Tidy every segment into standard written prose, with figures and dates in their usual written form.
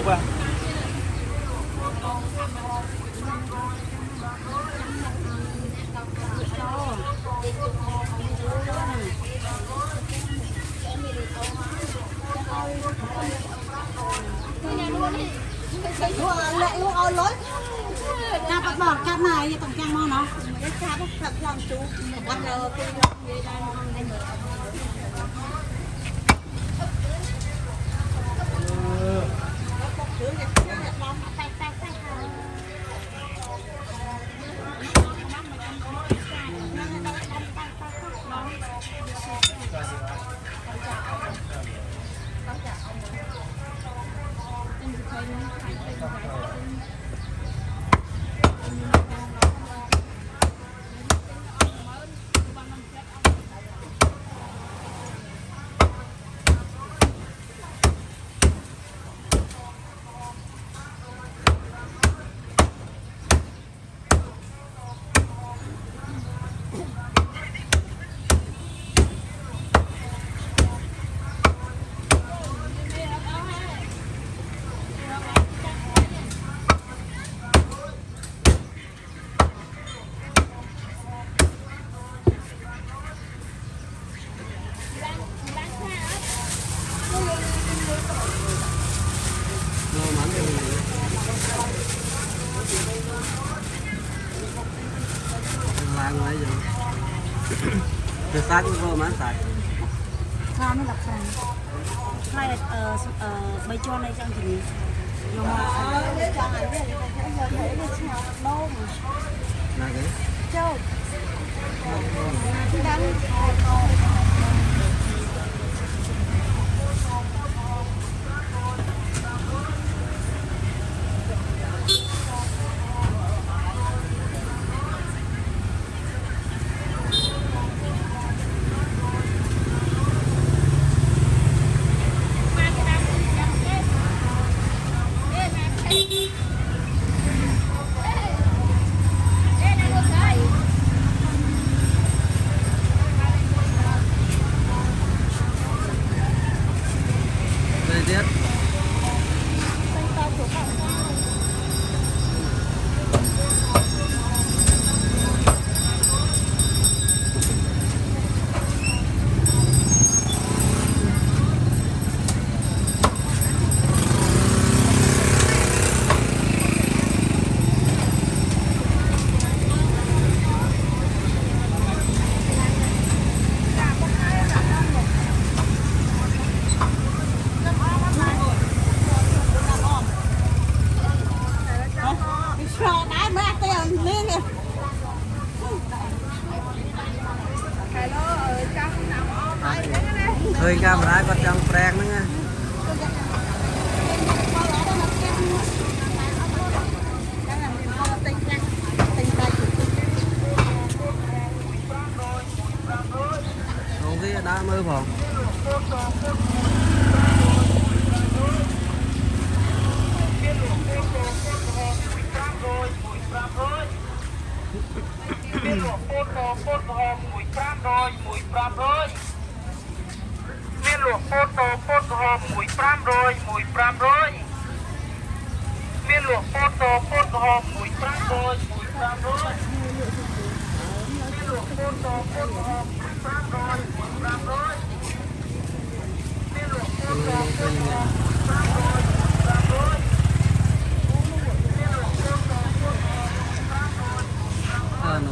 à. Luôn ôi lối cha bắt bọt cha này tổng trang mong nó cha bắt thật lòng chú bắt đầu làm ngay rồi từ sáng cũng vô mà xài sao nó đặt sàn hai bây cho này trong thì là cái châu đây tiết đá mát tiền liên kìa hơi camera còn trong prank nữa nha không cái đá mơ phòng Miên luộc phốt hòm mùi pram rồi mùi pram rồi. Miên luộc phốt hòm mùi pram rồi mùi pram rồi. Miên luộc phốt hòm mùi pram rồi mùi pram rồi. Miên luộc phốt hòm mùi pram rồi mùi pram rồi. Miên luộc phốt hòm mùi pram rồi mùi pram rồi. Miên luộc phốt hòm mùi pram rồi. no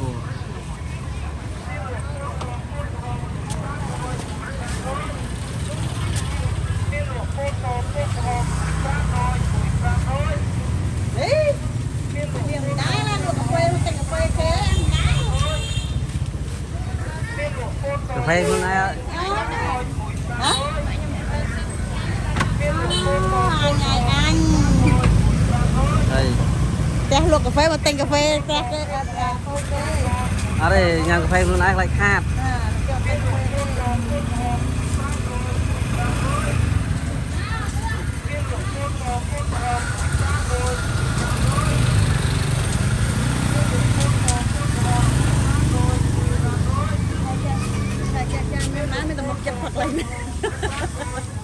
đấy miền đá là được cà phê kia ăn đá cà phê hôm nay hả ngày anh đây cha luộc cà phê mà tên cà phê ở đây nhà cà phê hôm nay lại khát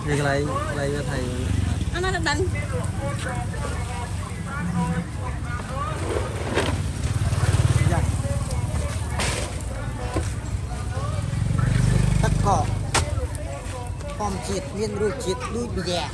thì cái này thầy อันนั้นดัน Dạ. Tất cỏ Phòng chịt viên đuôi chịt đuôi bị dẻ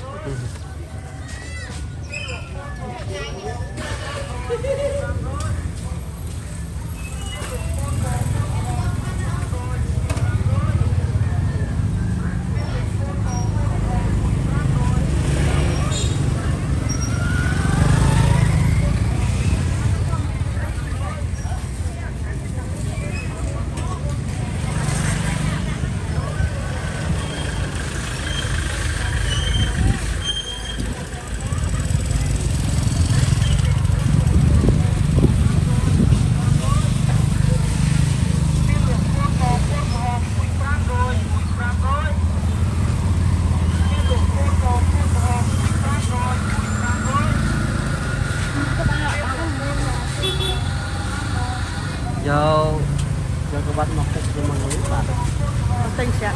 Vô Vô cái bánh mọc cái mà nghĩ bạn tinh sẹt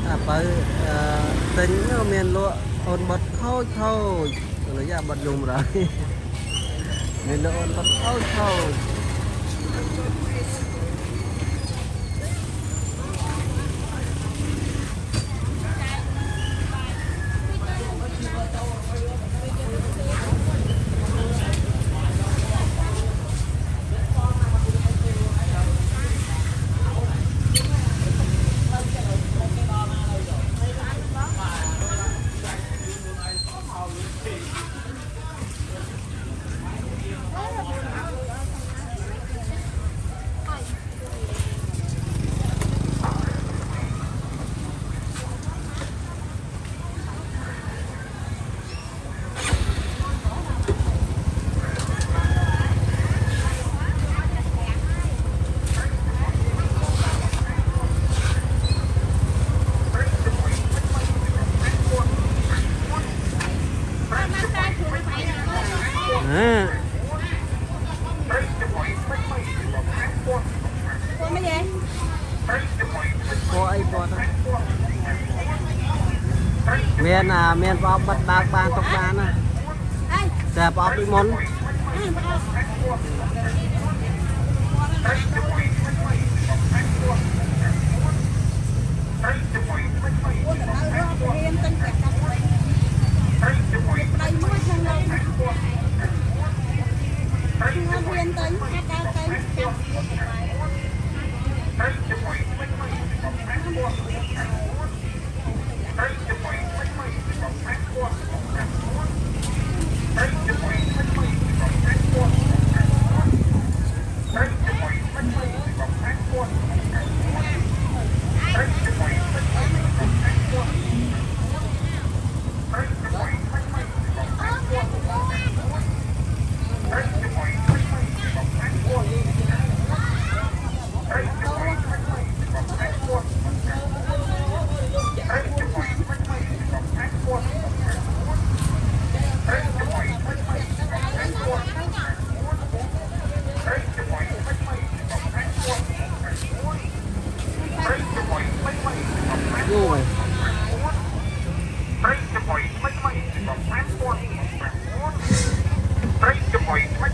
Apa tính nó miền lụa ôn bật thôi thôi nó ra bật dùng rồi miền lụa ôn bật thôi thôi con mấy gì có ai có đâu miền bọc bật bạc bàn tóc bàn à để bọc đi món đây mới sang đâu viên tới cao tới rồi Break the point,